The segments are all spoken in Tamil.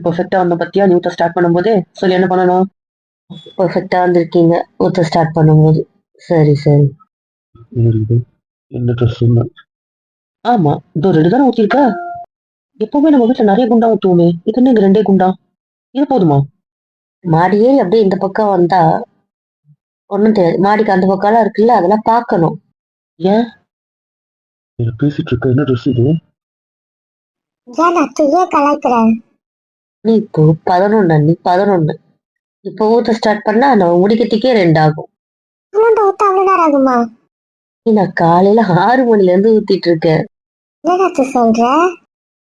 பெர்ஃபெக்ட்டா வந்த பத்தியா நீ ஊத்த ஸ்டார்ட் பண்ணும்போதே? சொல்லு என்ன பண்ணணும்? பெர்ஃபெக்ட்டா வந்திருக்கீங்க ஊத்த ஸ்டார்ட் பண்ணும்போது. சரி, சரி. இது என்ன ட்ரெஸ்ஸுன்னு ஆமா. இதோ 2 தானே ஊத்திருக்க? எப்பவுமே நம்ம வீட்ல நெறைய குண்டா ஊத்துவோமே. இது என்ன இங்க 2 குண்டா? இது போதுமா? மாடி ஏறி அப்படியே இந்த பக்கம் வந்தா ஒண்ணும் தெரியாது. மாடிக்கு அந்த பக்கம்லாம் இருக்குல்ல, அதெல்லாம் பார்க்கணும். ஏன்? என்ன பேசிட்டு இருக்க? என்ன ட்ரெஸ் இது? ஏன் அத்தை ஏன் கலாய்க்கிற? நீ இப்போ 11 அண்ணி 11. இப்போ ஊத்த ஸ்டார்ட் பண்ணா நம்ம முடிக்கிறதுக்கே 2 ஆகும். இன்னும் ஊத்த அவ்வளவு நேரம் ஆகுமா? நான் காலையில 6 மணில இருந்து ஊத்திட்டு இருக்கேன். என்ன அத்தை சொல்ற?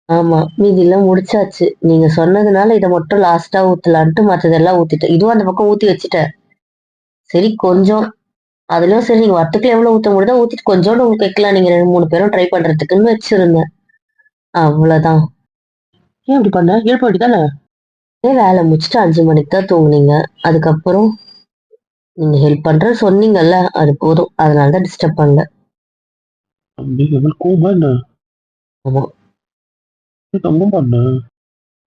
ஆமா, மீதி எல்லாம் முடிச்சாச்சு. நீங்க சொன்னதுனால இதை மட்டும் லாஸ்டா ஊத்தலான்ட்டு மத்ததெல்லாம் ஊத்திட்டேன். இதுவும் அந்த பக்கம் ஊத்தி வச்சுட்டேன். சரி கொஞ்சம் அதுலயும் சரி நீங்க வத்துக்குள்ள எவ்வளவு ஊத்த முடியுதோ ஊத்திட்டு கொஞ்சோண்டு உங்களுக்கு வைக்கலாம். நீங்க 2 3 பேரும் ட்ரை பண்றதுக்குன்னு வச்சிருந்தேன். அவ்வளவுதான். ஏன் இப்படி பண்ண? எழுப்ப வேண்டியதானே? வேலை முடிச்சுட்டு 5 மணிக்கு தான் தூங்குனீங்க. அதுக்கப்புறம் நீங்க ஹெல்ப் பண்றேன்னு சொன்னீங்கல்ல, அது போதும். அதனாலதான் டிஸ்டர்ப் பண்ணல. தம்பி எவ்வளவு கோவமா என்ன? ஆமா, நீ தங்கம் பண்ண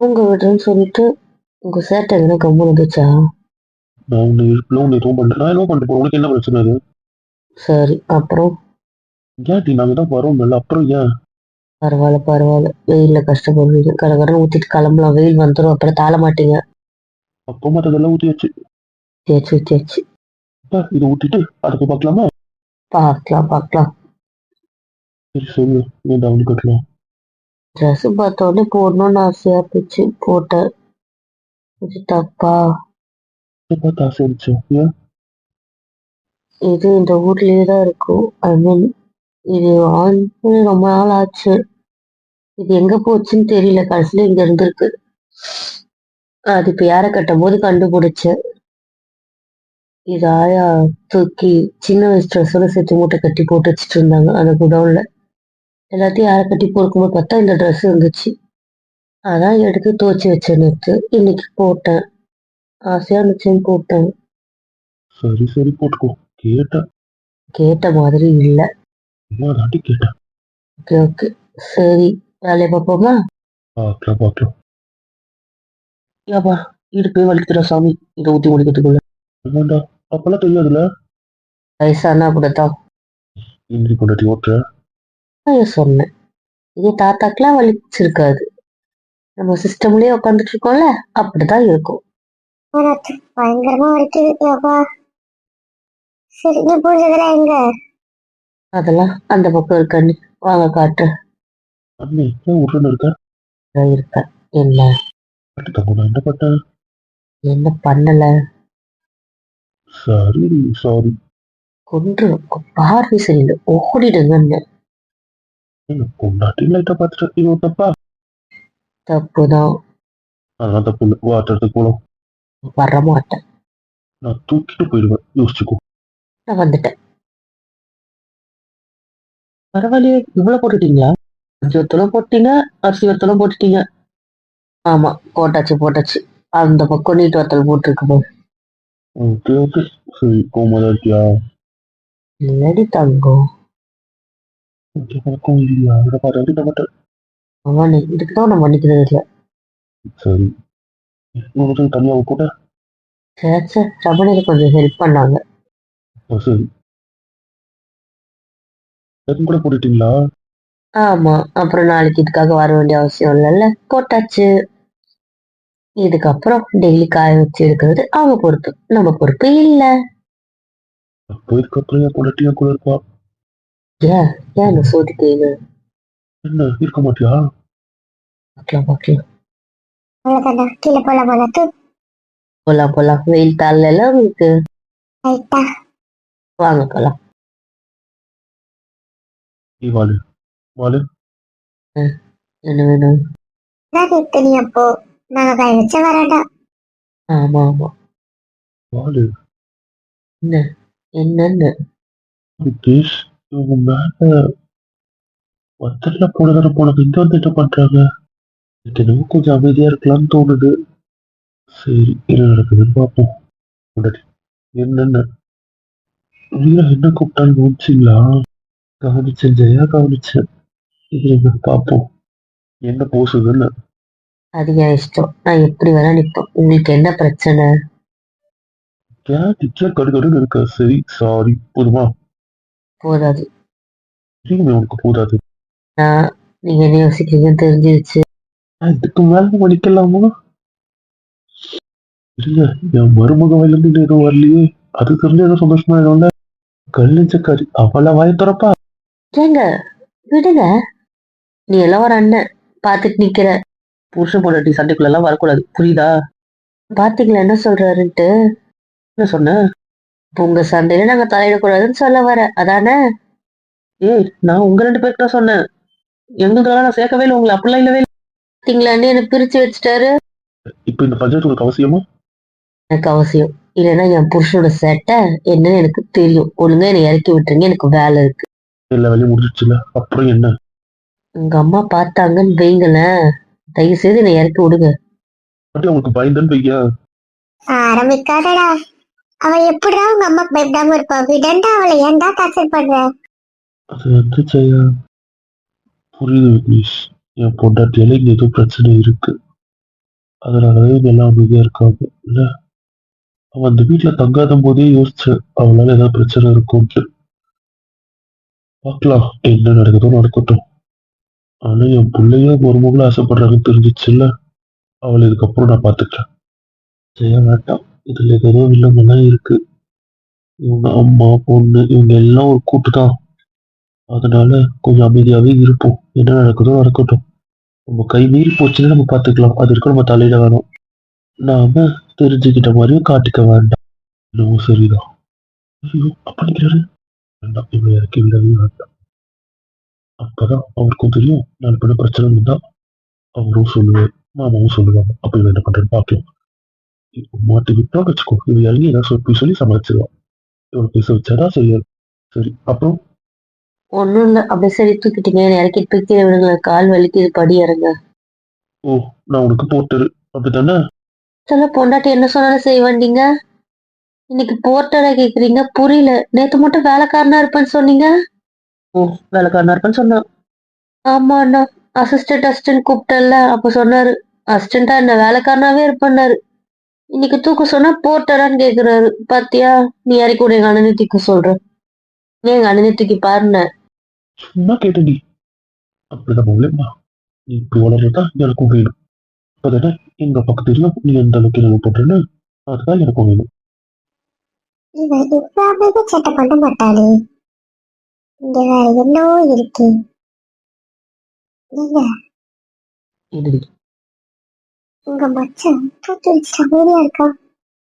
தூங்க விடுறேன்னு சொல்லிட்டு உங்க சேட்டை எதுனா கம்மு வந்துச்சா? நான் உன்னை எழுப்பல, உன்னை எதுவும் பண்ணல. நான் என்ன பண்ணிட்டு போறேன்? உனக்கு என்ன பிரச்சனை அது? சரி அப்புறம் ஏன்டி நாங்க தான் வரோம்ல, அப்புறம் ஏன்? பரவாயில்ல பரவாயில்ல. வெயில்ல கஷ்டப்படுவீங்க. கடகடன்னு ஊத்திட்டு கிளம்பலாம். வெயில் வந்துடும், அப்புறம் தாழ மாட்டீங்க. அப்போ மற்றதெல்லாம் ஊற்றி வச்சு தேய்ச்சி தேய்ச்சி இதை ஊற்றிட்டு அதை போய் பார்க்கலாமா? பார்க்கலாம் பார்க்கலாம். சரி சொல்லு, ஏன் டவுன் கட்டலாம்? ட்ரெஸ் பார்த்த உடனே போடணும்னு ஆசையா போச்சு, போட்டேன். இது தப்பா? பார்த்து ஆசை இருந்துச்சு. ஏன்? இது இந்த ஊர்லயே தான் இருக்கும். ஐ மீன் இது ஆன் பண்ணி ரொம்ப நாள் ஆச்சு. இது எங்க போச்சுன்னு தெரியல. கடைசியில இங்க இருந்திருக்கு. அது இப்ப யாரை கட்டும் போது கண்டுபிடிச்சேன். இது ஆயா தூக்கி சின்ன வயசு ட்ரெஸ்ஸோட சேர்த்து மூட்டை கட்டி போட்டு வச்சுட்டு இருந்தாங்க அந்த குடவுன்ல. எல்லாத்தையும் யாரை கட்டி போடுக்கும்போது பார்த்தா இந்த ட்ரெஸ் இருந்துச்சு. அதான் எடுத்து துவச்சி வச்சேன் நேத்து. இன்னைக்கு போட்டேன். ஆசையா இருந்துச்சுன்னு போட்டேன். சரி சரி போட்டுக்கோ. கேட்டேன். கேட்ட மாதிரி இல்ல. நான் தாண்டி கேட்டேன். Okay okay. சரி வேலையை பார்ப்போமா? பார்க்கலாம் பார்க்கலாம். ஏப்பா இடுப்பே வலிக்குதுடா சாமி. இதை ஊத்தி முடிக்கிறதுக்குள்ள. ஆமாண்டா, அப்பெல்லாம் தெரியாதுல்ல. வயசானா அப்படித்தான். இந்திரி கொண்டாட்டி ஓட்டுற. நான் சொன்னேன். இது தாத்தாக்கெல்லாம் வலிச்சிருக்காது. நம்ம சிஸ்டம்லயே உட்காந்துட்டு இருக்கோம்ல, அப்படிதான் இருக்கும். உனக்கு பயங்கரமா வலிக்குது யோகா. சரி நீ புரிஞ்சதெல்லாம் எங்க? அதெல்லாம் அந்த பக்கம் இருக்கான்னு வாங்க காட்டுறேன். அண்ணே ஏன் உருன்னு இருக்க? இருக்க. என்ன பட்டு தங்க, நான் என்ன பண்ணேன்? என்ன பண்ணல? Sorry sorry. கொன்று பார்வை சரியில்லை, ஓடிடுங்கன்னு. கொண்டாட்டி லைட்டா பார்த்துட்டு இது ஒரு தப்பா? தப்புதான். அதெல்லாம் தப்பு இல்லை. வாட்டுறதுக்கு போகலாம். வரமாட்டேன். நான் தூக்கிட்டு போயிடுவேன், யோசிச்சுக்கோ. நான் வந்துட்டேன். பரவாயில்லையே, இவ்வளவு போட்டுட்டீங்களா? அரிசி வத்தலும் போட்டீங்க, அரிசி வத்தலும் போட்டுட்டீங்க. ஆமா போட்டாச்சு போட்டாச்சு. அந்த பக்கம் நீட்டு வத்தல் போட்டிருக்கு போது. Okay okay. சரி கோமாதான் இருக்கியா? இல்லடி தங்கம். ஓகே பழக்கம் இல்லையா? அதை பார்த்து நான் மாட்டேன். அவனே இதுக்குதான் நான் மன்னிக்கிறது இல்லை. சரி உங்களுக்கு தனியாக போட்ட. சேச்ச ரமணியில கொஞ்சம் ஹெல்ப் பண்ணாங்க. சரி எதுவும் கூட போட்டுட்டீங்களா? ஆமா, அப்புறம் நாளைக்கு இதுக்காக வர வேண்டிய அவசியம் இல்லைல்ல, போட்டாச்சு. இதுக்கப்புறம் டெய்லி காய வச்சு எடுக்கிறது அவங்க பொறுப்பு, நம்ம பொறுப்பு இல்ல. அப்போ இதுக்கப்புறம் என் பொண்டாட்டியா கூட இருப்பா. ஏன் ஏன் சோதிக்கீங்க? என்ன இருக்க மாட்டியா? பார்க்கலாம் பார்க்கலாம். அவ்வளவுதாண்டா, கீழே போலாம் போல தூ. போலாம் போலாம். வெயில் தாள்ல உங்களுக்கு. ரைட்டா வாங்க போலாம். நீ வாழு வாழு. என்ன வேணும்? நான் நீ அப்போ நாங்க காய வச்ச வரேன்டா. ஆமா ஆமா. வாழு. என்ன என்னன்னு? வித்தீஷ் இவங்க மேல வத்தல்ல போனதான போனது இங்க வந்து என்ன பண்றாங்க? எனக்கு என்னவோ கொஞ்சம் அமைதியா இருக்கலாம்னு தோணுது. சரி என்ன நடக்குதுன்னு பார்ப்போம். பொண்டாட்டி என்னென்ன வீரா என்ன கூப்பிட்டாலும் கவனிச்சிங்களா? கவனிச்சேன் ஜெயா கவனிச்சேன். இது என்ன பார்ப்போம் என்ன போசுதுன்னு. அது என் இஷ்டம். நான் எப்படி வேணா நிப்பேன். உங்களுக்கு என்ன பிரச்சனை? ஏன் கிச்சன் கடுகடுன்னு இருக்க? சரி சாரி, போதுமா? போதாது. தெரியுமே உனக்கு போதாது. நான் நீங்க என்ன யோசிக்கிறீங்கன்னு தெரிஞ்சிருச்சு. இதுக்கு மேல மன்னிக்கலாமா? இல்ல, என் மருமக வயல இருந்து எதுவும் வரலையே. அது தெரிஞ்ச ஏதோ சந்தோஷமாயிடும்ல. கல்லிச்சக்காரி அவளை வாய திறப்பா. ஏங்க விடுங்க. நீ எல்லாம் ஒரு அண்ணன் பாத்துட்டு நிக்கிற. புருஷன் பொண்டாட்டி சண்டைக்குள்ள எல்லாம் வரக்கூடாது, புரியுதா? பாத்தீங்களா என்ன சொல்றாருன்ட்டு? என்ன சொன்ன? இப்ப உங்க சண்டையில நாங்க தலையிடக்கூடாதுன்னு சொல்ல வர அதானே? ஏய், நான் உங்க 2 பேருக்கு தான் சொன்னேன். எங்களுக்கெல்லாம் நான் சேர்க்கவே இல்லை, உங்களை அப்படிலாம் இல்லவே இல்லை. பாத்தீங்களான்னு என்ன பிரிச்சு வச்சுட்டாரு. இப்ப இந்த பஞ்சாயத்து உனக்கு அவசியமா? எனக்கு அவசியம் இல்லைன்னா என் புருஷனோட சேட்டை என்னன்னு எனக்கு தெரியும். ஒழுங்கா என்னை இறக்கி விட்டுருங்க, எனக்கு வேலை இருக்கு. எல்லா வேலையும் முடிஞ்சிச்சுல, அப்புறம் என்ன? உங்க அம்மா பார்த்தாங்கன்னு வைங்களேன், தயவு செய்து என்னை இறக்கி விடுங்க. அப்படி அவங்களுக்கு பயந்தன்னு வையா. ஆரம்பிக்காதடா. அவ எப்படிடா உங்க அம்மாக்கு பயப்படாம இருப்பா? விடண்டா அவளை, ஏன்டா டார்ச்சர் பண்ற? அது வந்து ஜெயா, புரியுது விக்னேஷ். என் பொண்டாட்டியால இங்க ஏதோ பிரச்சனை இருக்கு. அதனாலதான் இவங்க எல்லாம் அமைதியா இருக்காங்க இல்ல. அவன் அந்த வீட்டுல தங்காத போதே யோசிச்சேன் அவளால ஏதாவது பிரச்சனை இருக்கும்ட்டு. பார்க்கலாம், என்ன நடக்குதோ நடக்கட்டும். ஆனா என் பிள்ளைய மருமகளும் ஆசைப்படுறாங்கன்னு தெரிஞ்சிச்சுல்ல, அவளை இதுக்கப்புறம் நான் பாத்துக்கிறேன். ஜெயா வேண்டாம், இதுல ஏதோ வில்லங்கெல்லாம் இருக்கு. இவங்க அம்மா பொண்ணு இவங்க எல்லாம் ஒரு கூட்டு தான். அதனால கொஞ்சம் அமைதியாவே இருப்போம். என்ன நடக்குதோ நடக்கட்டும். நம்ம கை மீறி போச்சுன்னு நம்ம பாத்துக்கலாம். அது இருக்க நம்ம தலையிட வேணாம். நாம தெரிஞ்சுக்கிட்ட மாதிரியும் காட்டிக்க வேண்டாம். என்னவோ சரிதான். ஐயோ அப்ப நிக்கிறாரு. வேண்டாம், இவரை இறக்கி விடவே வேண்டாம். அப்பதான் அவருக்கும் தெரியும், நான் பண்ண பிரச்சனை இருந்தா அவரும் சொல்லுவார், மாமாவும் சொல்லுவாங்க. அப்ப இவன் என்ன பண்றேன்னு பாக்கலாம். இப்போ மாட்டி விட்டா வச்சுக்கோ, இவ இறங்கி ஏதாவது சொல்லி சமாளிச்சிருவான். இவனை பேச வச்சாதான் சரியா இருக்கும். சரி அப்புறம்? ஒண்ணும் இல்ல, அப்படியே சரி தூக்கிட்டீங்க, என்னை இறக்கிட்டு போய் கீழே விடுங்க, கால் வலிக்குது, படி இறங்க. ஓ, நான் உனக்கு போர்ட்டரு அப்படித்தானே? சொல்ல பொண்டாட்டி என்ன சொன்னாலும் செய்வாண்டீங்க. இன்னைக்கு போர்ட்டரா கேக்குறீங்க? புரியல. நேத்து மட்டும் வேலைக்காரனா இருப்பேன்னு சொன்னீங்க. ஓ, வேலைக்காரனா இருப்பேன்னு சொன்னான். ஆமா அண்ணா, அசிஸ்டன்ட் கூப்பிட்டல, அப்ப சொன்னாரு அசிஸ்டண்டா என்ன வேலைக்காரனாவே இருப்பேன்னாரு. இன்னைக்கு தூக்க சொன்னா போர்ட்டரான்னு கேக்குறாரு. பாத்தியா, நீ இறக்கி விட, எங்க அண்ணனை தூக்க சொல்ற. ஏன் எங்க அண்ணனை தூக்கி பாருன. சும்மா கேட்டடி. அப்படிதான் போகலம்மா. நீ இப்படி வளர்றதா எனக்கும் வேணும். அப்பதானே எங்க பக்கத்து தெரியும் நீ எந்த அளவுக்கு என்ன பண்றேன்னு. அதுதான் எனக்கும் வேணும். இவ இவ்வளவு சேட்டை பண்ண மாட்டாளே. இங்க வேற என்னவோ இருக்கு. நீங்க என்னடி? உங்க மச்சான் தூக்கி வச்சுட்டு அமைதியா இருக்கா?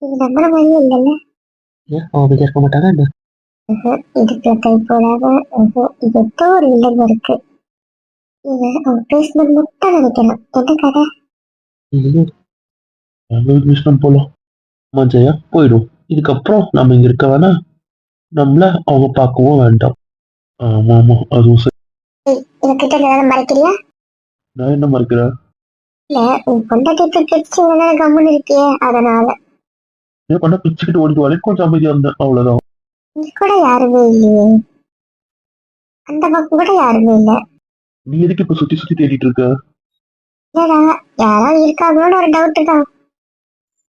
இது நம்புற மாதிரியே இல்லைல்ல. ஏன் அவன் அமைதியா இருக்க மாட்டானா என்ன? இதுக்கு கை போடாத. இது ஏதோ ஒரு இல்லைங்க இருக்கு. இவன் அவன் பேசுனது மட்டும் நினைக்கலாம். என்ன கதை? இல்லையே. நாங்க விக்னேஷ் போலாம். அம்மா ஜெயா போயிடும். இதுக்கப்புறம் நம்ம இங்க இருக்க வேணா. நம்மள அவங்க பார்க்கவும் வேண்டாம். ஆமா ஆமா, அதுவும் சரி. இவகிட்ட ஏதாவது மறைக்கிறியா? நான் என்ன மறைக்கிறேன்? இல்ல, உன் பொண்டாட்டி தூக்கி வச்சு இவ்வளவு நேரம் கம்முன்னு இருக்கியே, அதனால. ஏன் பண்ண பிச்சுக்கிட்டு ஓடிட்டு வரேன், கொஞ்சம் அமைதியா இருந்தேன், அவ்வளவுதான். இங்க கூட யாருமே இல்லையே. அந்த பக்கம் கூட யாருமே இல்ல. நீ எதுக்கு இப்ப சுத்தி சுத்தி தேடிட்டு இருக்க? இல்லடா, யாராவது இருக்காங்களோன்னு ஒரு டவுட் தான்.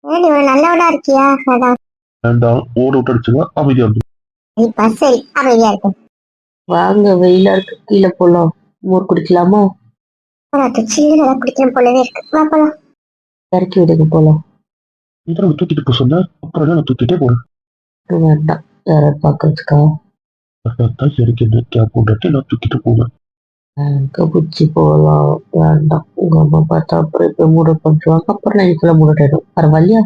ஏன் நீ ஒரு நல்லவனா இருக்கியா? அதான். வேண்டாம், ஓட விட்டு அடிச்சுதான் அமைதியா இருந்தேன். இப்ப சரி, அமைதியா இருக்கு. வாங்க, வெயிலா இருக்கு, கீழே போலாம். மோர் குடிக்கலாமா? உனக்கு சில்லு நல்லா குடிக்கணும் போலவே இருக்கு. வா போலாம். இறக்கி விடுங்க, போலாம். நீ தான் தூக்கிட்டு போ சொன்ன, அப்புறம் நான் தூக்கிட்டே போறேன். வேண்டாம், யாராவது பாக்குறதுக்கா? அதான் எனக்கு என்ன கேப் போட்டுட்டு நான் தூக்கிட்டு போவேன். கபுச்சி போகலாம். வேண்டாம், உங்க அம்மா பார்த்தா அப்புறம் இப்ப மூட பண்ணுவாங்க, அப்புறம் நான் இதுக்குள்ள மூடிடும். பரவாயில்லையா?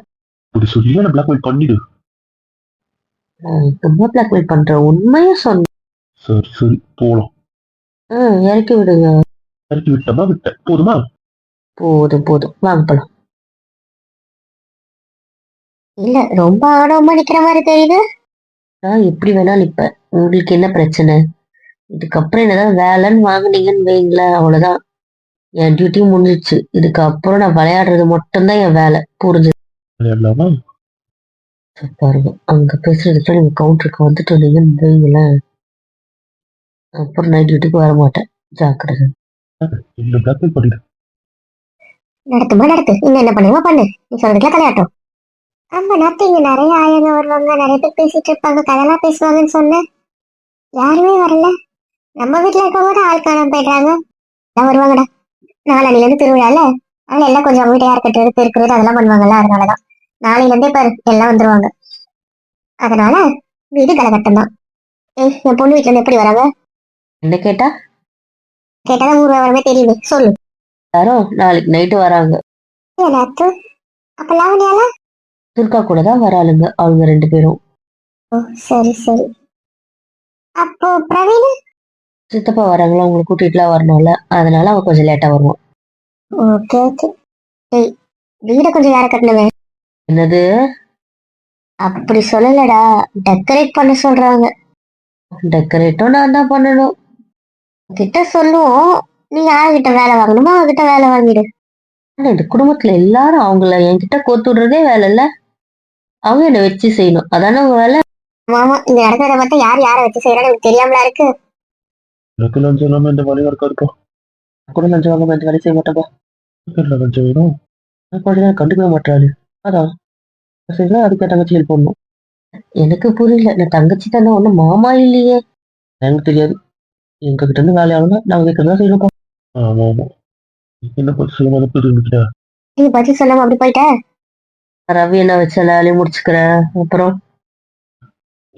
இப்படி சொல்லி நான் பிளாக்மெயில் பண்ணிடு. எங்க அம்மா பிளாக்மெயில் பண்ற உண்மையா சொன்ன. சரி சரி போலாம். இறக்கி விடுங்க. இறக்கி விட்டமா விட்டேன், போதுமா? போதும் போதும், வாங்க போலாம். இல்ல, ரொம்ப ஆணவமா நிக்கிற மாதிரி தெரியுது. நான் எப்படி வேணா நிப்பேன். உங்களுக்கு என்ன பிரச்சனை? இதுக்கப்புறம் என்னதான் வேலைன்னு வாங்குனீங்கன்னு வைங்களேன், அவ்வளவுதான். என் டியூட்டியும் முடிஞ்சிச்சு. இதுக்கப்புறம் நான் விளையாடுறது மட்டும்தான் என் வேலை. புரிஞ்சு விளையாடலாமா? பாருங்க, அங்க பேசுறதுக்கு நீங்க கவுண்டருக்கு வந்துட்டு வந்தீங்கன்னு வைங்களேன், அப்புறம் நைட் டியூட்டிக்கு வர மாட்டேன். ஜாக்கிரதை. என்ன பிளாக்மெயில் பண்ணிடு. நடத்துமா நடத்து, இன்னும் என்ன பண்ணுமா பண்ணு, நீ சொல்றதுல தலையாட்டும். ஆமா நாத்து, இங்க நிறைய ஆயங்க வருவாங்க, நிறைய பேர் பேசிட்டு இருப்பாங்க, கதெல்லாம் பேசுவாங்கன்னு சொன்னேன். யாருமே வரல. நம்ம வீட்டுல இருக்கவங்க கூட ஆள் காணாம போயிடுறாங்க. எல்லாம் வருவாங்கடா, நாளையில இருந்து திருவிழால. அதனால எல்லாம் கொஞ்சம் அவங்க வீட்டை யார் கட்டுறது பெருக்கிறது அதெல்லாம் பண்ணுவாங்கல்ல, அதனாலதான் நாளையில இருந்தே பாரு எல்லாம் வந்துருவாங்க. அதனால வீடு கலகட்டம் தான். என் பொண்ணு வீட்டுல இருந்து எப்படி வராங்க? என்ன கேட்டா? கேட்டாதான் ஊர் வரவே தெரியுது, சொல்லு. யாரும் நாளைக்கு நைட்டு வராங்க. ஏன் நாத்து, அப்ப லாவணியால? துர்கா கூட தான் வராளுங்க அவங்க 2 பேரும். ஓ சரி சரி. அப்போ பிரவீன்? சித்தப்பா வராங்களா, அவங்களை கூட்டிட்டுலாம் வரணும்ல, அதனால அவன் கொஞ்சம் லேட்டா வருவான். Okay okay. ஏய், வீடை கொஞ்சம் யார கட்டணுமே. என்னது? அப்படி சொல்லலடா, டெக்கரேட் பண்ண சொல்றாங்க. டெக்கரேட்டும் நான் தான் பண்ணணும். கிட்ட சொல்லுவோம், நீ யார்கிட்ட வேலை வாங்கணுமோ அவகிட்ட வேலை வாங்கிடு. ஆனா இந்த குடும்பத்துல எல்லாரும் அவங்கள என்கிட்ட கோத்து விடுறதே வேலை இல்ல. அவங்க என்ன வச்சு செய்யணும், அதானே உங்க வேலை. மாமா, இங்க நடக்கிறத பார்த்தா யார் யாரை வச்சு செய்யறான்னு எனக்கு தெரியாமலா இருக்கு. எனக்கு லஞ்சம் இல்லாம இந்த வேலையா இருக்காதுப்பா. கூட லஞ்சம் வாங்காம எந்த வேலையும் செய்ய மாட்டேன்ப்பா. என்ன லஞ்சம் வேணும்? நான் குழந்தை கண்டுக்கவே மாட்டாரு. அதான் சரிங்களா, அதுக்கு தங்கச்சி ஹெல்ப் பண்ணணும். எனக்கு புரியல, நான் தங்கச்சி தானே, ஒண்ணும் மாமா இல்லையே. எனக்கு தெரியாது. எங்க கிட்ட இருந்து வேலை ஆகணும்னா நாங்க கேட்கறதா செய்யணும்ப்பா. ஆமா ஆமா. என்ன பத்தி சொல்ல புரிஞ்சுக்கிட்டா? நீ பதில் சொல்லாம அப்படி போயிட்ட. ரவி என்ன வச்ச வேலையை முடிச்சுக்கிறேன். அப்புறம்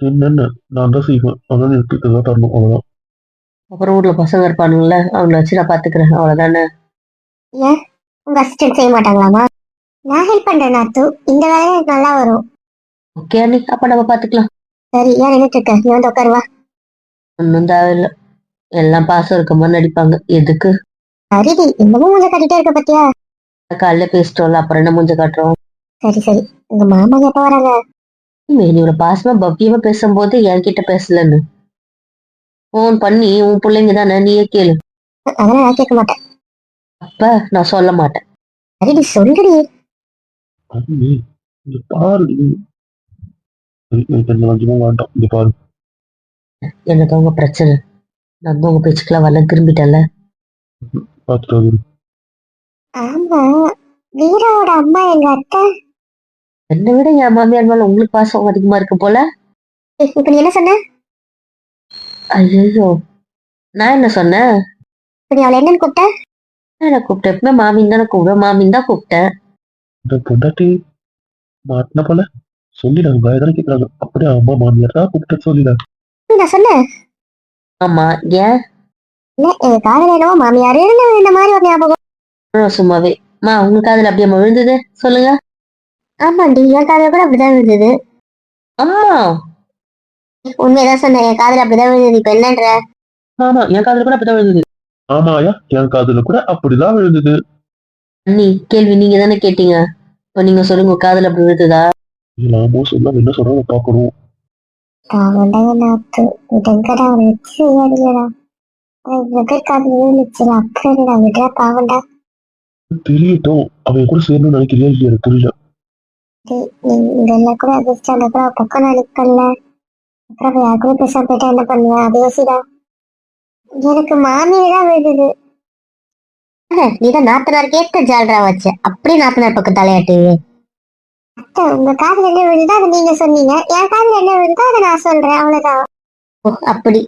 என்னென்ன நான் தான் செய்வேன், அதனால எனக்கு தான் தரணும், அவ்வளவுதான். அப்புறம் ஊர்ல பசங்க இருப்பானுங்கள, அவங்கள வச்சு நான் பாத்துக்கிறேன், அவ்வளவுதானே. ஏன் உங்க அசிஸ்டன்ட் செய்ய மாட்டாங்களாமா? நான் ஹெல்ப் பண்றேன் நாத்து, இந்த வேலையை எனக்கு நல்லா வரும். ஓகே அண்ணி, அப்ப நம்ம பாத்துக்கலாம். சரி, ஏன் நின்றுட்டு இருக்க, நீ வந்து உட்காருவா. ஒன்னும் தேவையில்லை, எல்லாம் பாசம் இருக்க மாதிரி நடிப்பாங்க. எதுக்கு? சரிடி, இன்னமும் மூஞ்ச கட்டிட்டே இருக்க பத்தியா. காலைல பேசிட்டோம்ல, அப்புறம் என்ன மூஞ்ச காட்டுறோம். சரி சரி, உங்க மாமா எப்ப வராங்க? நீ இவ்வளவு பாசமா பவ்யமா பேசும்போது என்கிட்ட பேசலன்னு போன் பண்ணி, உன் பிள்ளைங்க தானே, நீயே கேளு. அதெல்லாம் நான் கேட்க மாட்டேன். அப்ப நான் சொல்ல மாட்டேன். சரிடி சொல்லுடி. அண்ணி, இங்க பாரு. எனக்கு எந்த லஞ்சமும் வேண்டாம், இங்க பாரு. எனக்கு அவங்க பிரச்சனை, நான் உங்க பேச்சுக்கெல்லாம் வரல, திரும்பிட்டேன்ல. பார்த்துட்டு அது. ஆமா, வீராவோட அம்மா எங்க அத்தை. என்னை விட என் மாமியார் மேல உங்களுக்கு பாசம் அதிகமா இருக்கு போல. இப்ப நீ என்ன சொன்ன? ஐயோ, நான் என்ன சொன்னேன்? இப்ப நீ அவளை என்னன்னு கூப்பிட்ட? நான் கூப்பிட்டேன், எப்பவுமே மாமின்னு தானே கூப்பிடுவேன், மாமின்னு தான் கூப்பிட்டேன். இந்த பொண்டாட்டி மாட்டின போல சொல்லிடாங்க, பயதானே கேட்கறாங்க. அப்படியே அம்மா மாமியார் தான் கூப்பிட்டு சொல்லிடாங்க. நான் சொன்னேன். ஆமா, ஏன்? இல்ல, எங்க காதல என்னவோ மாமியாரு இந்த மாதிரி ஒரு ஞாபகம். சும்மாவே உங்க காதுல அப்படியே விழுந்தது சொல்லுங்க. ஆமாண்டி, என் காதல கூட அப்படிதான் விழுந்தது. அம்மா, உண்மையதான் சொன்னேன், என் காதல அப்படிதான் விழுந்தது. இப்ப என்னன்ற? ஆமா, என் காதல கூட அப்படிதான் விழுந்தது. ஆமாயா, என் காதுல கூட அப்படிதான் விழுந்தது. அண்ணி, கேள்வி நீங்க தானே கேட்டீங்க, இப்ப நீங்க சொல்லுங்க, உங்க காதுல அப்படி விழுந்ததா? நாமோ சொல்ல என்ன சொல்றாங்க பாக்கணும். நாத்து இதங்கடா வச்சு அடிக்கடா. காதல விழுந்துச்சுல, அப்புறம் விடுறா பாவண்டா. தெரியட்டும், அவன் கூட சேரணும்னு நினைக்கிறியா இல்லையா எனக்கு புரியல. இதெல்லாம் கூட அதிர்ஷ்டம், அப்புறம் பக்கம் நினைக்கல. அப்புறம் யாரு கூட பேசாம போயிட்டா என்ன பண்ணுவேன், அது யோசிடா. எனக்கு மாமியதான் விழுது. நீதான் நாத்தனார் கேட்ட ஜால்ரா வச்ச, அப்படியே நாத்தனார் பக்கம் தலையாட்டு. அத்தை, உங்க காதுல என்ன விழுந்தா அதை நீங்க சொன்னீங்க, என் காதுல என்ன விழுந்தா அதை நான் சொல்றேன், அவ்வளவுதான். ஓ அப்படி,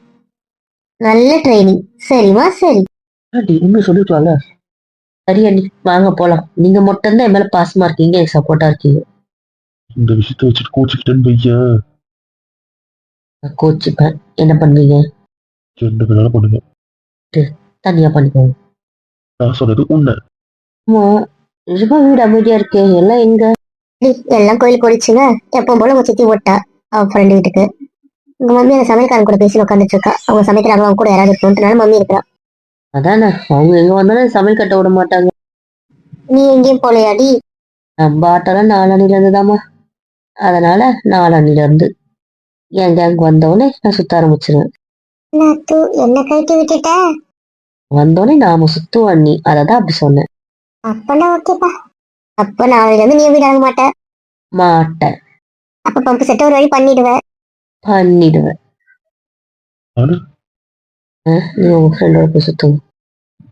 நல்ல ட்ரைனிங். சரிமா சரி. ஆண்டி உண்மையை சொல்லிருக்கலாம்ல. சரி அண்ணி, வாங்க போலாம். நீங்க மட்டும்தான் என் மேல பாசமா இருக்கீங்க, எனக்கு சப்போர்ட்டா இருக்கீங்க. இந்த விஷயத்த வச்சுட்டு கோச்சுக்கிட்டேன்னு பையன் நான் கோச்சுப்பேன், என்ன பண்ணுவீங்க? என்ன வேணாலும் பண்ணுவேன். தனியா பண்ணிக்கோங்க. நான் சொன்னது உண்மை. ஆமா, நிஜமா வீடு அமைதியா இருக்கு, எல்லாம் எங்க? எல்லாம் கோயில் போயிடுச்சுங்க. எப்பவும் போல உங்க சித்தி ஓட்டா அவ ஃப்ரெண்டு வீட்டுக்கு. உங்க மம்மி அந்த சமையல்காரன் கூட பேசி உட்காந்துட்டு இருக்கா. அவங்க சமைக்கிறாங்க, அவங்க கூட யாராவது இருக்கணும்னால மம்மி இருக்கிறா. அதானே, அவங்க எங்க வந்தாலும் சமையல் கட்ட விட மாட்டாங்க. நீ எங்கேயும் போலையாடி? நம்ம ஆட்டெல்லாம் 4 அணில இருந்துதாம்மா, அதனால 4 அணில இருந்து என் கேங் வந்தோடனே நான் சுத்த ஆரம்பிச்சிருவேன். நாத்து, என்ன கட்டி விட்டுட்ட? வந்தோடனே நாம சுத்துவோம் அண்ணி, அததான் அப்படி சொன்னேன். அப்பனா ஓகேப்பா. அப்ப நாளைல இருந்து நீ வீடாக மாட்ட. மாட்டேன். அப்ப பம்பு செட்ட ஒரு வழி பண்ணிடுவேன். பண்ணிடுவேன். ஆனா நீ உங்க ஃப்ரெண்டோட போய் சுத்துங்க.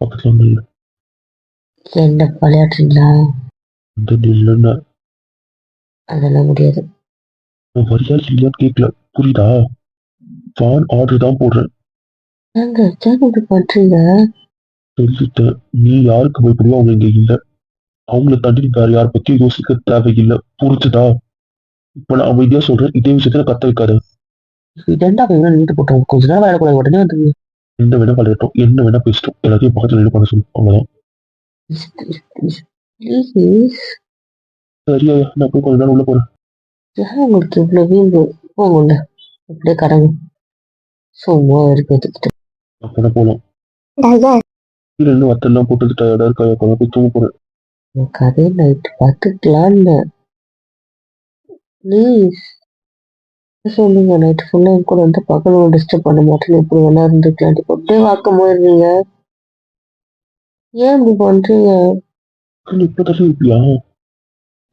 பக்கத்துல வந்து என்ன விளையாடுறீங்களா? அந்த இல்லைன்னா அதெல்லாம் முடியாது. நான் வரியா இல்லையான்னு கேட்கல, புரியுதா? ஃபான் ஆர்டர் தான் போடுறேன். ஏங்க இப்படி பண்றீங்க? சொல்லிட்டேன், நீ யாருக்கு பயப்படுவோ அவங்க இங்க இல்லை. அவங்கள தாண்டி நீ வேற யாரை பத்தியும் யோசிக்க தேவையில்லை, புரிஞ்சுதா? இப்ப நான் அமைதியா சொல்றேன், இதே விஷயத்துல கத்த வைக்காத. இதெண்டா வேணும் நின்று போட்டோம், கொஞ்ச நேரம் விளையாடக்கூடாது, உடனே வந்து என்ன வேணா விளையாட்டோம், என்ன வேணா பேசிட்டோம், எல்லாத்தையும் பக்கத்துல நின்று பண்ண சொல்லு, அவ்வளவுதான். ப்ளீஸ். சரியா, நான் போய் கொஞ்ச நேரம் உள்ள போறேன். ஏன் உங்களுக்கு இவ்வளவு வீம்பு? போங்க அப்படியே கடங்க. சும்மா இருக்கிறதுக்கு. அப்ப நான் போலாம். ஐயா கீழே இன்னும் வத்தெல்லாம் போட்டு டயர்டா இருக்கா, போய் தூங்க போறேன். கதை நைட்டு பார்த்துக்கலான்னு. ப்ளீஸ் சொல்லுங்க. நைட்டு ஃபுல்லா என் கூட வந்து பகலும் டிஸ்டர்ப் பண்ண மாட்டேன்னு இப்படி வேணா இருந்துக்கலாம். அப்படியே வாக்கம் போயிருந்தீங்க. ஏன் இப்படி பண்றீங்க? இப்பதான் இருப்பியா?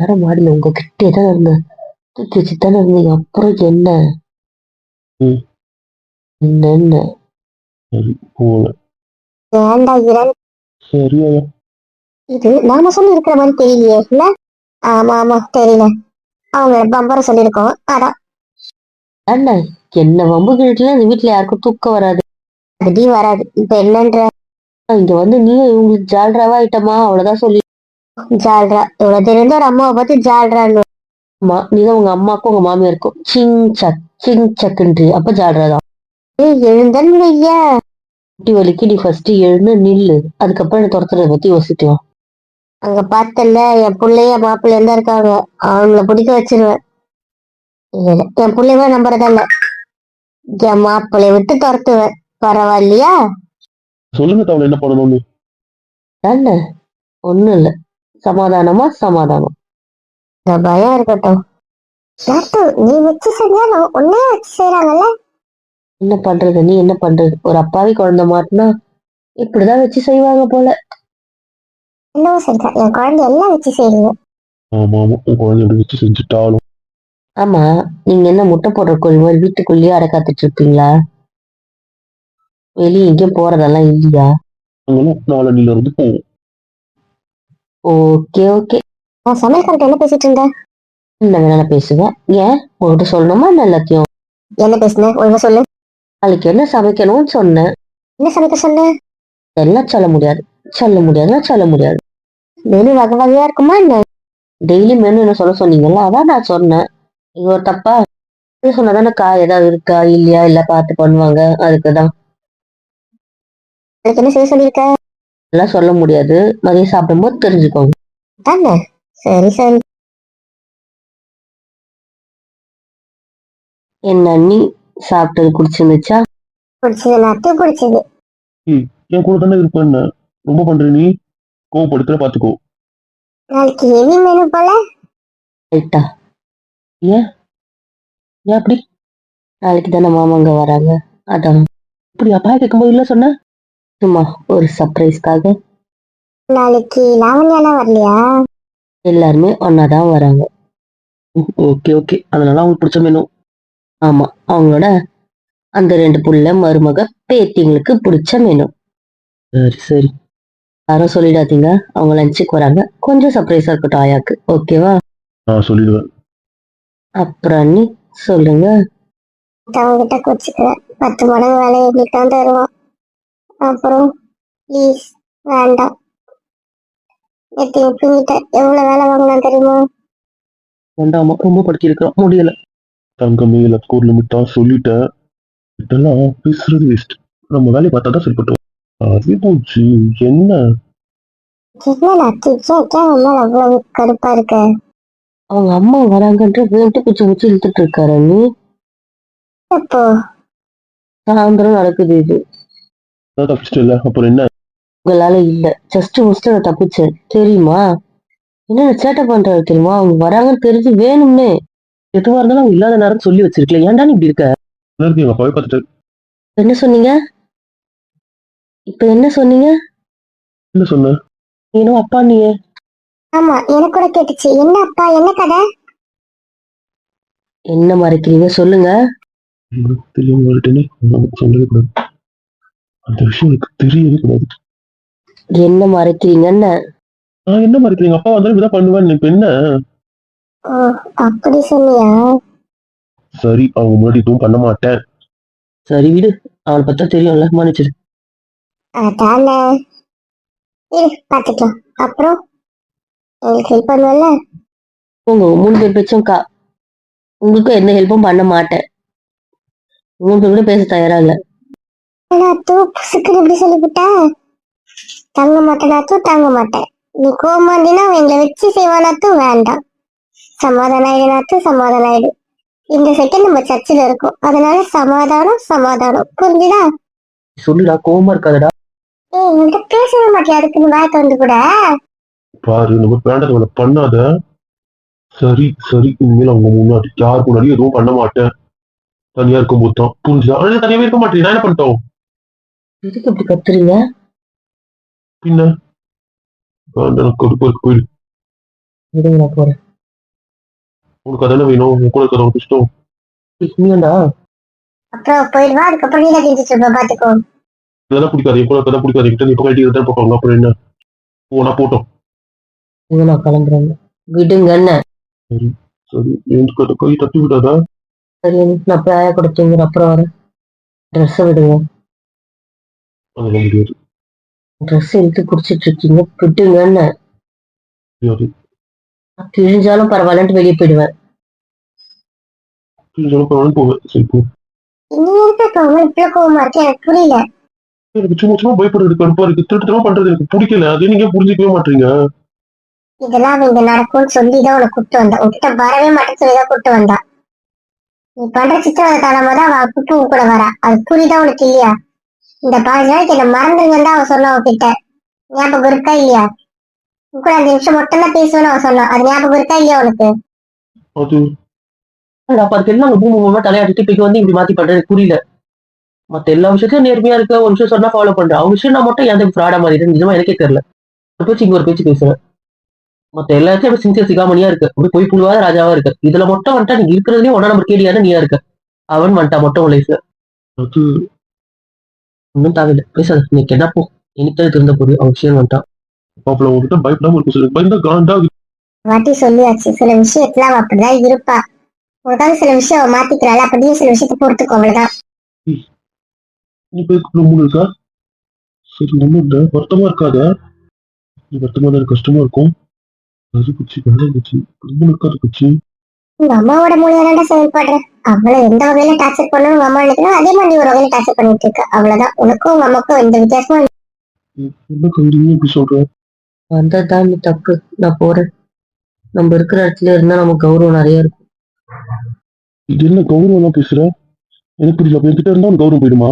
வேற மாடியில உங்ககிட்டே தான் இருந்தேன். தூக்கி வச்சு தானே இருந்தீங்க. அப்புறம் என்ன? ம். என்ன சரி, போல. ஏன்டா இரண் சரியா? இது நாம சொல்லி இருக்கிற மாதிரி தெரியலையே இல்ல? ஆமா ஆமா தெரியல. அவங்க பம்பர சொல்லியிருக்கோம் அதான். என்ன என்ன வம்பு கிழட்டுல இந்த வீட்டுல யாருக்கும் தூக்கம் வராது. அடி வராது. இப்ப என்னன்ற இங்க வந்து நீ இவங்களுக்கு ஜால்ராவா ஆயிட்டமா, அவ்வளவுதான் சொல்லி. ஜால்ரா இவ்வளவு தெரிஞ்ச ஒரு அம்மாவை பார்த்து ஜால்ரான்னு நீதான் உங்க அம்மாக்கும் உங்க மாமியாருக்கும் சிங் சக்குன்றி, அப்ப ஜால்ராதான். எழுந்தன்னு வையா. குட்டி வலிக்கு நீ ஃபர்ஸ்ட் எழுந்து நில்லு, அதுக்கப்புறம் என்ன துரத்துறத பத்தி யோசிக்கலாம். அங்க பார்த்தல என் பிள்ளைய மாப்பிள்ளைய தான் இருக்காங்க, அவங்கள பிடிக்க வச்சிருவேன். இல்ல இல்ல என் பிள்ளையவே நம்புறதா இல்ல, என் மாப்பிள்ளைய விட்டு துரத்துவேன். பரவாயில்லையா? சொல்லுங்க தவளை, என்ன பண்ணணும்னு. என்ன ஒண்ணும் இல்ல, சமாதானம். இந்த பயம் இருக்கட்டும். நட்டு நீ வச்சு செஞ்சாலும் உன்னே வச்சு செய்யறாங்கல்ல. என்ன பண்றது, நீ என்ன பண்றது? ஒரு அப்பாவி குழந்தை மாட்டினா இப்படிதான் வச்சு செய்வாங்க போல. என்னவோ சரிதான், என் குழந்தை எல்லாம் வச்சு செய்யுங்க. ஆமா ஆமா, உன் குழந்தை எப்படி வச்சு செஞ்சுட்டாலும். ஆமா, நீங்க என்ன முட்டை போடுற கோழி மாதிரி வீட்டுக்குள்ளேயே அடை காத்துட்டு இருப்பீங்களா? வெளியே எங்கேயும் போறதெல்லாம் இல்லையா? நாங்களும் நாளன்னில இருந்து போவோம். ஓகே. நான் சமையல்காரட்ட என்ன பேசிட்டு இருந்த? என்ன வேணாலும் பேசுவேன். ஏன் உங்ககிட்ட சொல்லணுமா என்ன எல்லாத்தையும்? என்ன பேசுன ஒழுங்கா சொல்லு. நாளைக்கு என்ன சமைக்கணும்னு சொன்னேன். என்ன சமைக்க சொன்ன? எல்லாம் சொல்ல முடியாது. மெனு வகை வகையா இருக்குமா என்ன? டெய்லி மெனு என்ன சொல்ல சொன்னீங்கல்ல, அதான் நான் சொன்னேன். இது ஒரு தப்பா? இது சொன்னாதானே காய் ஏதாவது இருக்கா இல்லையா இல்ல பார்த்து பண்ணுவாங்க, அதுக்குதான். எனக்கு என்ன செய்ய சொல்லியிருக்க? எல்லாம் சொல்ல முடியாது, மதியம் சாப்பிடும்போது தெரிஞ்சுக்கோங்க. தானே? சரி சரி. என்ன நீ சாப்பிட்டது குடிச்சிருந்துச்சா? பிடிச்சது எல்லாத்தையும் பிடிச்சது. என் கூட தானே இருப்பேன்னு ரொம்ப பண்ற நீ. கோவப்படுத்துற, பாத்துக்கோ. நாளைக்கு ஹெவி மெனு போல. ரைட்டா? ஏன் அப்படி? நாளைக்கு தானே மாமாங்க வராங்க, அதான். இப்படி அப்பா கேட்கும்போது இல்ல சொன்ன? சும்மா ஒரு சர்ப்ரைஸ்க்காக. நாளைக்கு லாவண்யாலாம் வரலையா? எல்லாருமே ஒன்னாதான் வராங்க. ஓகே, அதனால அவங்களுக்கு பிடிச்ச மெனு. ஆமா, அவங்களோட அந்த 2 புள்ள மருமக பேத்திங்களுக்கு பிடிச்ச மெனு. சரி. யாரும் சொல்லிடாதீங்க, அவங்க லஞ்சுக்கு வராங்க. கொஞ்சம் சர்ப்ரைஸா இருக்கட்டும் ஆயாக்கு, ஓகேவா? நான் சொல்லிடுவேன். அப்புறம் நீ சொல்லுங்க. அவங்ககிட்ட குடிச்சுக்கிறேன், 10 மடங்கு வேலையை எங்களுக்கு தான் தருவான். அப்புறம் ப்ளீஸ் வேண்டாம். நேற்று எப்படிங்கிட்ட எவ்வளவு வேலை வாங்கினா தெரியுமா? வேண்டாமா, ரொம்ப படுத்தி இருக்கிறோம், முடியல. தங்கமே, எல்லாத்துக்கும் ஒரு லிமிட்டா சொல்லிட்டேன். இதெல்லாம் பேசுறது வேஸ்ட். நம்ம வேலையை பார்த்தா தான் சரிப்பட்டோம். அது போச்சு. என்ன என்ன நச்சுச்சா அம்மா அவ்வளவு கடுப்பா இருக்க? அவங்க அம்மா வராங்கன்ற வேட்டு குச்சி இழுத்துட்டு இருக்காரு நீ. அப்போ சாயந்தரம் நடக்குது இது. தப்பிச்சிட்டு இல்ல, அப்புறம் என்ன? உங்களால இல்ல, ஜஸ்ட் மிஸ்ட் நான் தப்பிச்சேன் தெரியுமா? என்ன சேட்டை பண்றாரு தெரியுமா? அவங்க வராங்கன்னு தெரிஞ்சு வேணும்னே. எதுவா இருந்தாலும் அவங்க இல்லாத நேரம் சொல்லி வச்சிருக்கல, ஏன்டா நீ இப்படி இருக்க? எங்க அப்பாவே பார்த்துட்டு என்ன சொன்னீங்க? இப்ப என்ன சொன்னீங்க? என்ன சொன்ன? ஏனோ அப்பா நீயே. ஆமா எனக்கு கூட கேட்டுச்சு. என்ன அப்பா, என்ன கதை? என்ன மறைக்கிறீங்க சொல்லுங்க. தெரியாம வரட்டேனே, சொல்லவே கூடாது. அந்த விஷயம் எனக்கு தெரியவே கூடாது. என்ன மறைக்கிறீங்கன்னு நான் என்ன மாதிரி எங்க அப்பா வந்தாலும் இப்படிதான் பண்ணுவேன். இப்ப என்ன? ஓ, அப்படி சொன்னியா? சரி, அவங்க முன்னாடி எதுவும் பண்ண மாட்டேன். சரி விடு, அவனை பத்தா தெரியும்ல, மன்னிச்சிரு. அதானே. இரு பாத்துக்கலாம். அப்புறம் எனக்கு ஹெல்ப் பண்ணுவல்ல? உங்க 3 பேர் பேச்சும் உங்களுக்கும் எந்த ஹெல்ப்பும் பண்ண மாட்டேன். 3 பேர் கூட பேச தயாரா இல்ல. நாத்து புசுக்குன்னு இப்படி சொல்லிவிட்ட. தங்க மாட்டேன் நாத்து, தங்க மாட்டேன். நீ கோமாண்டினா எங்களை வச்சு செய்வானாத்தும் வேண்டாம். சமாதானம் ஆயிடு நாத்து, சமாதானம் ஆயிடு. இந்த செகண்ட் நம்ம சர்ச்சில் இருக்கோம், அதனால சமாதானம் சமாதானம், புரிஞ்சுதா? சொல்லுடா, கோவமா இருக்காதடா. ஏய், என்கிட்ட பேசவே மாட்டியா? அதுக்குன்னு வாய் திறந்து கூட. பாரு, நம்ம வேண்டதை பண்ணாத. சரி சரி, இனிமேல் அவங்க முன்னாடி யாருக்கு முன்னாடி எதுவும் பண்ண மாட்டேன். தனியா இருக்கும் போதுதான் புரிஞ்சுதா? ஆனா தனியாவே இருக்க மாட்டேன். நான் என்ன பண்ணிட்டோம்? எதுக்கு இப்படி கத்துறீங்க? பின்ன எனக்கு கடுப்பா இருக்கு. போயிடு. விடுங்க, நான் போறேன். உனக்கு அதானே வேணும்? உன் கூட இருக்கிறவங்க இஷ்டம். நீண்டா அப்புறம் போயிடுவா, அதுக்கப்புறம் நீ தான் செஞ்சுட்டு இருப்ப, பாத்துக்கோ. இதெல்லாம் பிடிக்காது. என் கூட இருக்கதான் பிடிக்காது. என்கிட்ட நீ இப்போ கழட்டி தான் பார்ப்பாங்க. அப்புறம் என்ன? போனா போட்டோம். நான் கிளம்புறேன். விடுங்க என்ன. சரி சரி, எனக்கு கை தட்டி விடாதா? சரி, நான் பேய கூட தூங்குறேன். அப்புறம் வரேன். ட்ரெஸ்ஸை விடுங்க. அதெல்லாம் முடியாது. ட்ரெஸ் எடுத்து குடிச்சிட்டு இருக்கீங்க, விட்டுங்க என்ன. முடியாது. கிழிஞ்சாலும் பரவாயில்லன்ட்டு வெளியே போயிடுவேன். போவேன். சரி போ. நீ இருக்க கோவம் இவ்வளவு கோவமா இருக்கு, எனக்கு புரியல. எனக்கு சும்மா சும்மா பயப்படுறது கடுப்பா இருக்கு. திருட்டுத்தனமா பண்றது எனக்கு பிடிக்கல. அதே நீங்க புரிஞ்சுக்கவே மாட்டீங்க. இதெல்லாம் இங்க நடக்கும்னு சொல்லிதான் உனக்கு கூப்பிட்டு வந்தா. உன்கிட்ட வரவே மாட்டேன்னு சொல்லிதான் கூப்பிட்டு வந்தா. நீ பண்ற சித்திரவதை காரணமா தான் அவ கூப்பிட்டு உன் கூட வரா. அது புரியுதா உனக்கு இல்லையா? இந்த 15 நாளைக்கு என்ன மறந்துருங்கன்னு தான் அவன் சொன்னான் உன்கிட்ட. ஞாபகம் இருக்கா இல்லையா? உன் கூட 5 நிமிஷம் மட்டும் தான் பேசுவேன்னு அவன் சொன்னான். அது ஞாபகம் இருக்கா இல்லையா உனக்கு? அது பாருக்கு எல்லாம் அங்க பூமி தலையாட்டிட்டு இப்ப வந்து இப்படி மாத்தி பண்றது எனக்கு புரியல. மத்த எல்லா விஷயத்தையும் நேர்மையா இருக்க, ஒரு விஷயம் சொன்னா ஃபாலோ பண்றேன். அவங்க விஷயம் நான் மட்டும் எந்த ஃப்ராடா மாதிரி இருக்கு, நிஜமா எனக்கே தெரியல. ஒரு பேச்சு இங்க ஒரு பேச்சு பேசுவேன். மத்த எல்லாத்தையும் அப்படி சின்சியர் சிகாமணியா இருக்கு. அப்படி போய் புழுவாத ராஜாவா இருக்கு. இதுல மட்டும் வந்துட்டா நீங்க இருக்கிறதுலயே ஒன்னா நம்பர் கேடியான நீயா இருக்க. அவன் வந்துட்டா மட்டும் உன் லைஃப்ல அது ஒன்னும் தேவையில்லை. பேசாத, நீக்கு என்ன போ. எனக்கு திருந்த போது அவன் விஷயம் வந்துட்டான். மாப்பிள்ள உங்ககிட்ட பயப்படாம இருக்கும். சொல்லி பயந்தா காண்டா. வாட்டி சொல்லியாச்சு, சில விஷயத்துல அவ அப்படிதான் இருப்பா. உனக்காக சில விஷயம் அவ மாத்திக்கிறாள், அப்படியே சில விஷயத்த பொறுத்துக்கோ, அவ்வளவுதான். நீ பேருக்கு மூணு இருக்கா? சரி, ஒண்ணும் இல்ல. வருத்தமா இருக்காத. நீ வருத்தமா தான் கஷ்டமா இருக்கும். அது குச்சி வேலை குச்சி ரொம்ப இருக்காது குச்சி. உங்க அம்மாவோட மூலியமா செயல்படுற. அவளை எந்த வகையில டார்ச்சர் பண்ணணும் உங்க அம்மா நினைக்கிறோம், அதே மாதிரி நீ ஒரு வகையில டார்ச்சர் பண்ணிட்டு இருக்க, அவ்வளவுதான். உனக்கும் உங்க அம்மாக்கும் எந்த வித்தியாசமும் இல்லை. என்ன கவிதை இப்படி சொல்ற? வந்ததுதான் தப்பு. நான் போறேன். நம்ம இருக்கிற இடத்துல இருந்தா நமக்கு கௌரவம் நிறைய இருக்கும். இது என்ன கௌரவம் எல்லாம் பேசுற? எனக்கு புரியல. அப்ப என்கிட்ட இருந்தா உனக்கு கௌரவம் போயிடுமா?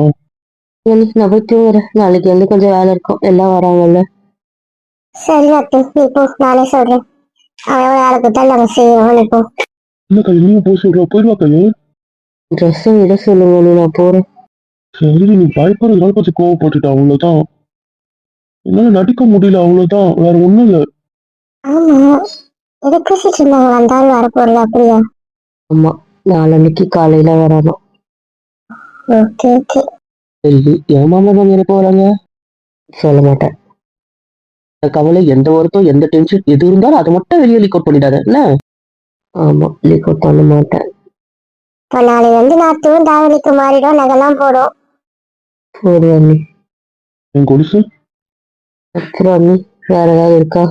இன்னைக்கு நான் போய் தூங்குறேன். நாளைக்கு வந்து கொஞ்சம் வேலை இருக்கும். எல்லாம் வராங்கல்ல. சரி அத்து, நீ போ, நானே சொல்றேன். அவன் வேலை கொடுத்தா நாங்க செய்வோம், நீ போ. என்ன கையில் நீ போய் சொல்ற? போயிடுவா கையில். ட்ரெஸ்ஸை விட சொல்லுங்க, நான் போறேன். சரி, நீ பயப்படுறதுனால கொஞ்சம் கோவப்பட்டுட்ட, அவ்வளவுதான். என்னால நடிக்க முடியல, அவ்வளவுதான். வேற ஒண்ணும் இல்ல. ஆமா, எதை பேசிட்டு இருந்தாங்க? அந்த ஆள் வரப்போறது அப்படியா? ஆமா, நாளைக்கு காலையில வரணும். Okay okay. சரி, என் மாமா மாமி எப்போ வராங்க? சொல்ல மாட்டேன். கவலை, எந்த வருத்தம், எந்த டென்ஷன் எது இருந்தாலும் அதை மட்டும் வெளியே லீக் அவுட் பண்ணிடாத என்ன. ஆமா, லீக் அவுட் பண்ண மாட்டேன். இப்போ நாளை வந்து நாத்தும் தாவணிக்கு மாறிடும், நகைலாம் போடும். சரி அண்ணி. என் கொலுசு அப்புறம் அண்ணி, வேற ஏதாவது இருக்கா?